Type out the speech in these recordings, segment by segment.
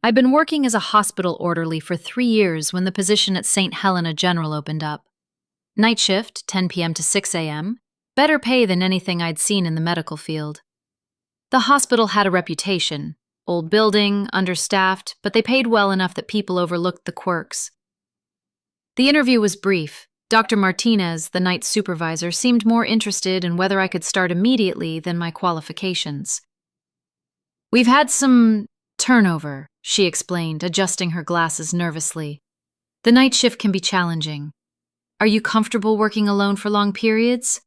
I'd been working as a hospital orderly for 3 years when the position at St. Helena General opened up. Night shift, 10 p.m. to 6 a.m., better pay than anything I'd seen in the medical field. The hospital had a reputation. Old building, understaffed, but they paid well enough that people overlooked the quirks. The interview was brief. Dr. Martinez, the night supervisor, seemed more interested in whether I could start immediately than my qualifications. "We've had some turnover," she explained, adjusting her glasses nervously. "The night shift can be challenging. Are you comfortable working alone for long periods?"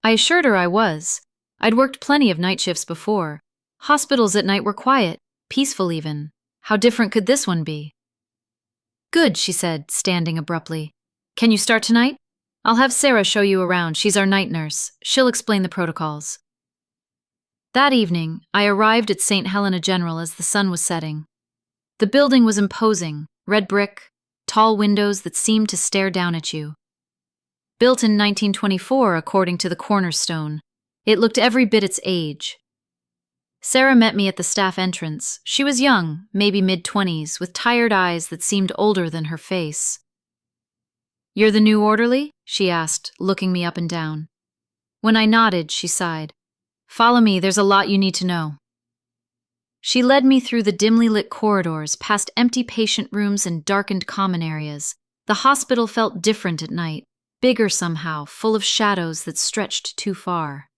I assured her I was. I'd worked plenty of night shifts before. Hospitals at night were quiet, peaceful even. How different could this one be? "Good," she said, standing abruptly. "Can you start tonight? I'll have Sarah show you around. She's our night nurse. She'll explain the protocols." That evening, I arrived at St. Helena General as the sun was setting. The building was imposing, red brick, tall windows that seemed to stare down at you. Built in 1924 according to the cornerstone, it looked every bit its age. Sarah met me at the staff entrance. She was young, maybe mid-20s, with tired eyes that seemed older than her face. "You're the new orderly?" she asked, looking me up and down. When I nodded, she sighed. "Follow me, there's a lot you need to know." She led me through the dimly lit corridors, past empty patient rooms and darkened common areas. The hospital felt different at night, bigger somehow, full of shadows that stretched too far.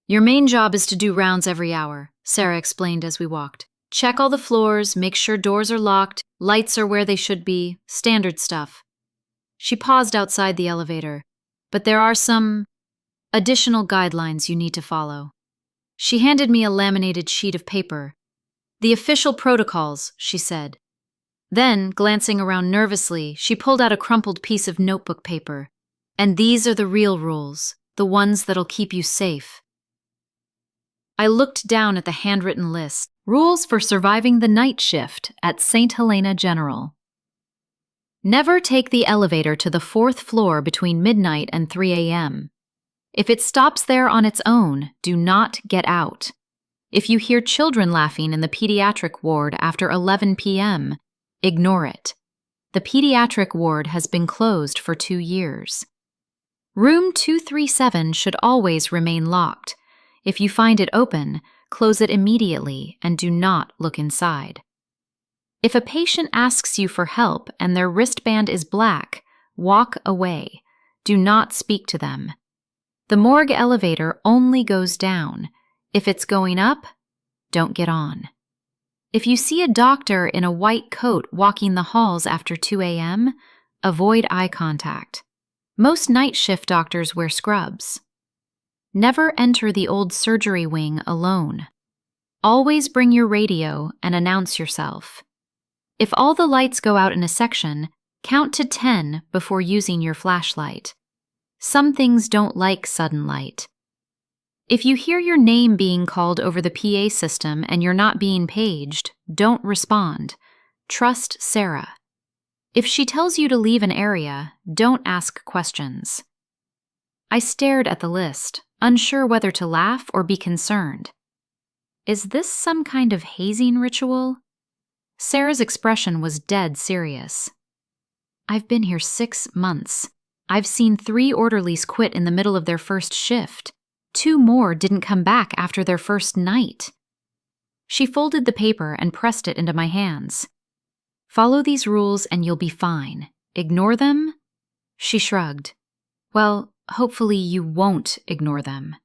"Your main job is to do rounds every hour," Sarah explained as we walked. "Check all the floors, make sure doors are locked, lights are where they should be, standard stuff." She paused outside the elevator. "But there are some additional guidelines you need to follow." She handed me a laminated sheet of paper. "The official protocols," she said. Then, glancing around nervously, she pulled out a crumpled piece of notebook paper. "And these are the real rules, the ones that'll keep you safe." I looked down at the handwritten list. Rules for surviving the night shift at St. Helena General. Never take the elevator to the 4th floor between midnight and 3 a.m. If it stops there on its own, do not get out. If you hear children laughing in the pediatric ward after 11 p.m., ignore it. The pediatric ward has been closed for 2 years. Room 237 should always remain locked. If you find it open, close it immediately and do not look inside. If a patient asks you for help and their wristband is black, walk away. Do not speak to them. The morgue elevator only goes down. If it's going up, don't get on. If you see a doctor in a white coat walking the halls after 2 a.m., avoid eye contact. Most night shift doctors wear scrubs. Never enter the old surgery wing alone. Always bring your radio and announce yourself. If all the lights go out in a section, count to 10 before using your flashlight. Some things don't like sudden light. If you hear your name being called over the PA system and you're not being paged, don't respond. Trust Sarah. If she tells you to leave an area, don't ask questions. I stared at the list, unsure whether to laugh or be concerned. Is this some kind of hazing ritual? Sarah's expression was dead serious. "I've been here 6 months. I've seen 3 orderlies quit in the middle of their first shift. 2 more didn't come back after their first night." She folded the paper and pressed it into my hands. "Follow these rules and you'll be fine. Ignore them?" She shrugged. "Well, hopefully you won't ignore them."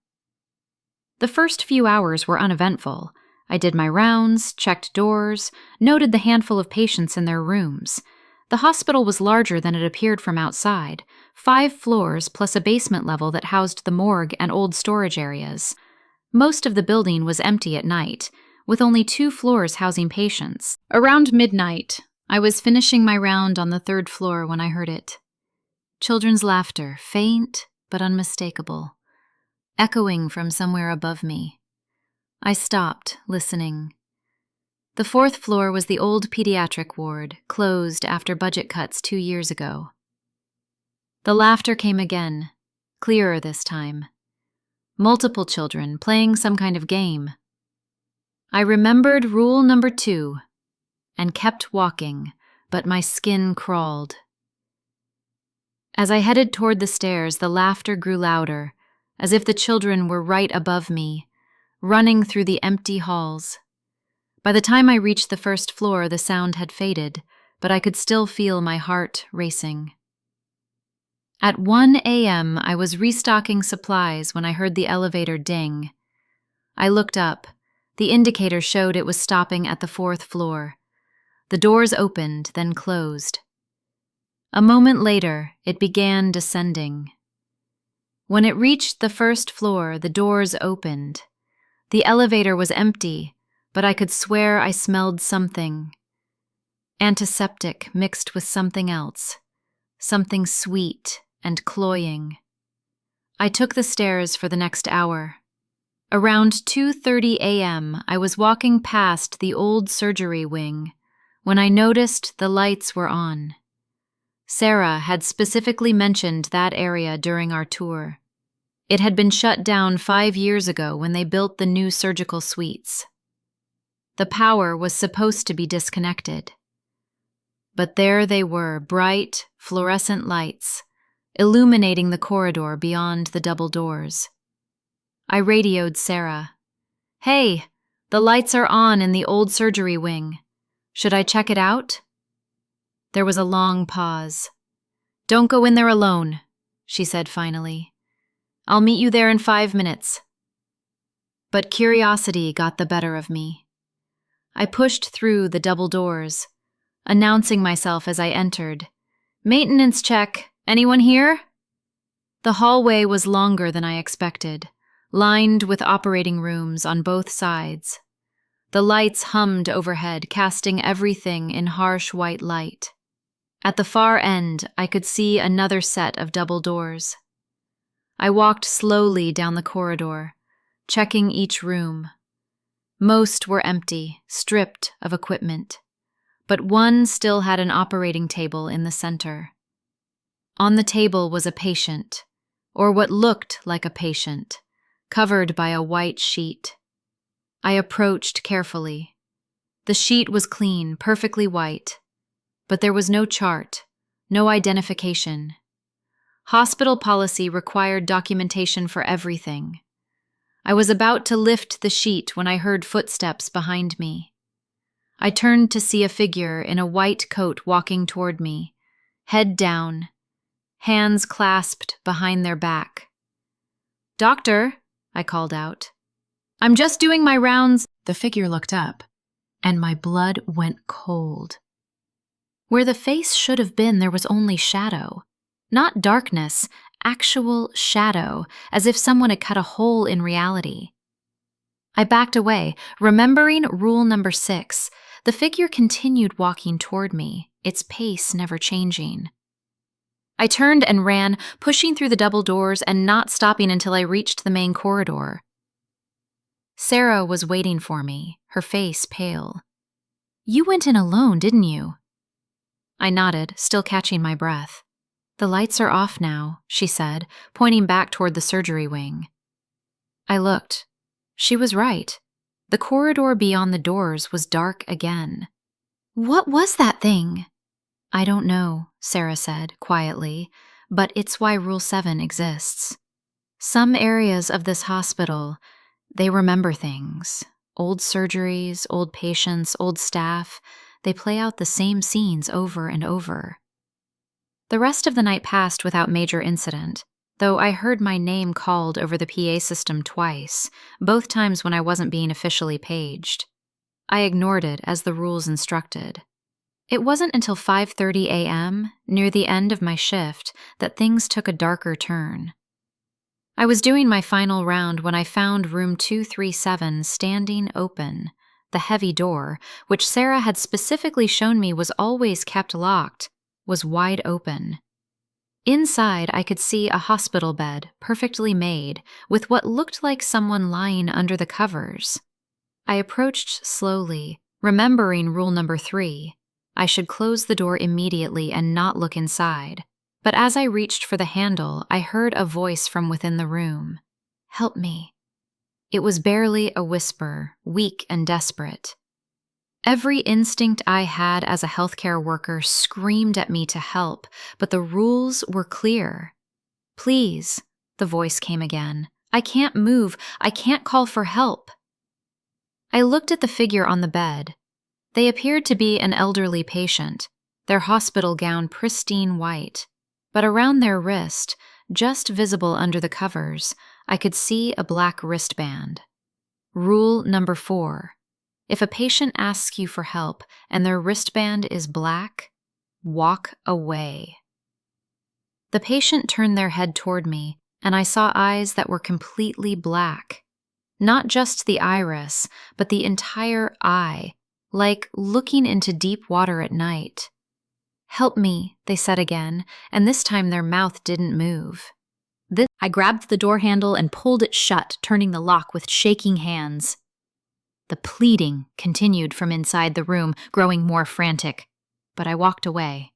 The first few hours were uneventful. I did my rounds, checked doors, noted the handful of patients in their rooms. The hospital was larger than it appeared from outside, 5 floors plus a basement level that housed the morgue and old storage areas. Most of the building was empty at night, with only 2 floors housing patients. Around midnight, I was finishing my round on the 3rd floor when I heard it. Children's laughter, faint but unmistakable, echoing from somewhere above me. I stopped, listening. The 4th floor was the old pediatric ward, closed after budget cuts 2 years ago. The laughter came again, clearer this time. Multiple children playing some kind of game. I remembered rule number 2 and kept walking, but my skin crawled. As I headed toward the stairs, the laughter grew louder, as if the children were right above me, running through the empty halls. By the time I reached the first floor, the sound had faded, but I could still feel my heart racing. At 1 a.m., I was restocking supplies when I heard the elevator ding. I looked up. The indicator showed it was stopping at the 4th floor. The doors opened, then closed. A moment later, it began descending. When it reached the 1st floor, the doors opened. The elevator was empty, but I could swear I smelled something. Antiseptic mixed with something else. Something sweet and cloying. I took the stairs for the next hour. Around 2:30 a.m., I was walking past the old surgery wing when I noticed the lights were on. Sarah had specifically mentioned that area during our tour. It had been shut down 5 years ago when they built the new surgical suites. The power was supposed to be disconnected. But there they were, bright, fluorescent lights, illuminating the corridor beyond the double doors. I radioed Sarah. "Hey, the lights are on in the old surgery wing. Should I check it out?" There was a long pause. "Don't go in there alone," she said finally. "I'll meet you there in 5 minutes." But curiosity got the better of me. I pushed through the double doors, announcing myself as I entered. "Maintenance check. Anyone here?" The hallway was longer than I expected, lined with operating rooms on both sides. The lights hummed overhead, casting everything in harsh white light. At the far end, I could see another set of double doors. I walked slowly down the corridor, checking each room. Most were empty, stripped of equipment, but one still had an operating table in the center. On the table was a patient, or what looked like a patient, covered by a white sheet. I approached carefully. The sheet was clean, perfectly white, but there was no chart, no identification. Hospital policy required documentation for everything. I was about to lift the sheet when I heard footsteps behind me. I turned to see a figure in a white coat walking toward me, head down, hands clasped behind their back. "Doctor," I called out. "I'm just doing my rounds." The figure looked up, and my blood went cold. Where the face should have been, there was only shadow. Not darkness, actual shadow, as if someone had cut a hole in reality. I backed away, remembering rule number 6. The figure continued walking toward me, its pace never changing. I turned and ran, pushing through the double doors and not stopping until I reached the main corridor. Sarah was waiting for me, her face pale. "You went in alone, didn't you?" I nodded, still catching my breath. "The lights are off now," she said, pointing back toward the surgery wing. I looked. She was right. The corridor beyond the doors was dark again. "What was that thing?" "I don't know," Sarah said, quietly, "but it's why Rule 7 exists. Some areas of this hospital, they remember things. Old surgeries, old patients, old staff, they play out the same scenes over and over." The rest of the night passed without major incident, though I heard my name called over the PA system twice, both times when I wasn't being officially paged. I ignored it as the rules instructed. It wasn't until 5:30 a.m., near the end of my shift, that things took a darker turn. I was doing my final round when I found room 237 standing open. The heavy door, which Sarah had specifically shown me was always kept locked, was wide open. Inside, I could see a hospital bed, perfectly made, with what looked like someone lying under the covers. I approached slowly, remembering rule number 3. I should close the door immediately and not look inside. But as I reached for the handle, I heard a voice from within the room. "Help me." It was barely a whisper, weak and desperate. Every instinct I had as a healthcare worker screamed at me to help, but the rules were clear. "Please," the voice came again. "I can't move. I can't call for help." I looked at the figure on the bed. They appeared to be an elderly patient, their hospital gown pristine white, but around their wrist, just visible under the covers, I could see a black wristband. Rule number 4. If a patient asks you for help and their wristband is black, walk away. The patient turned their head toward me, and I saw eyes that were completely black. Not just the iris, but the entire eye, like looking into deep water at night. "Help me," they said again, and this time their mouth didn't move. I grabbed the door handle and pulled it shut, turning the lock with shaking hands. The pleading continued from inside the room, growing more frantic, but I walked away.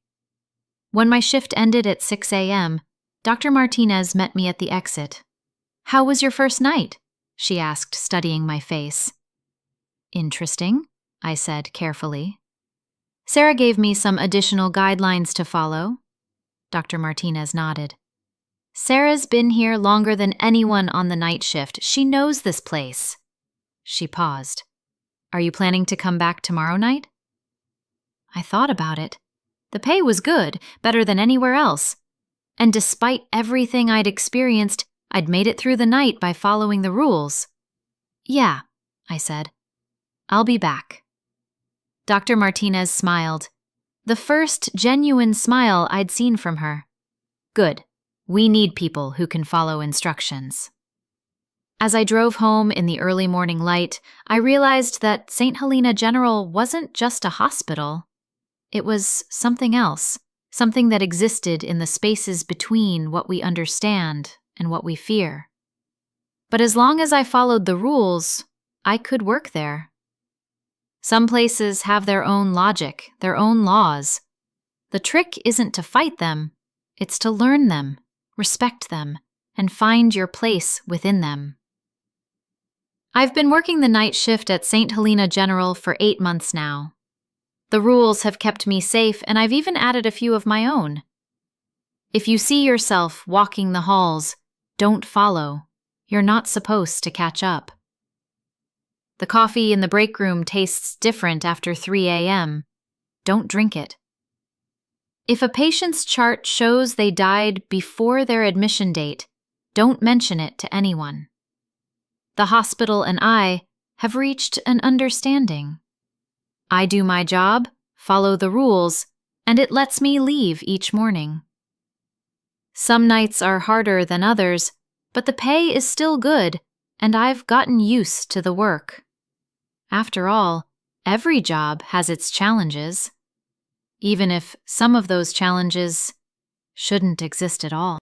When my shift ended at 6 a.m., Dr. Martinez met me at the exit. "How was your first night?" she asked, studying my face. "Interesting," I said carefully. "Sarah gave me some additional guidelines to follow." Dr. Martinez nodded. "Sarah's been here longer than anyone on the night shift. She knows this place." She paused. "Are you planning to come back tomorrow night?" I thought about it. The pay was good, better than anywhere else. And despite everything I'd experienced, I'd made it through the night by following the rules. "Yeah," I said. "I'll be back." Dr. Martinez smiled. The first genuine smile I'd seen from her. Good. We need people who can follow instructions. As I drove home in the early morning light, I realized that St. Helena General wasn't just a hospital. It was something else, something that existed in the spaces between what we understand and what we fear. But as long as I followed the rules, I could work there. Some places have their own logic, their own laws. The trick isn't to fight them, it's to learn them, respect them, and find your place within them. I've been working the night shift at St. Helena General for 8 months now. The rules have kept me safe, and I've even added a few of my own. If you see yourself walking the halls, don't follow. You're not supposed to catch up. The coffee in the break room tastes different after 3 a.m. Don't drink it. If a patient's chart shows they died before their admission date, don't mention it to anyone. The hospital and I have reached an understanding. I do my job, follow the rules, and it lets me leave each morning. Some nights are harder than others, but the pay is still good, and I've gotten used to the work. After all, every job has its challenges, even if some of those challenges shouldn't exist at all.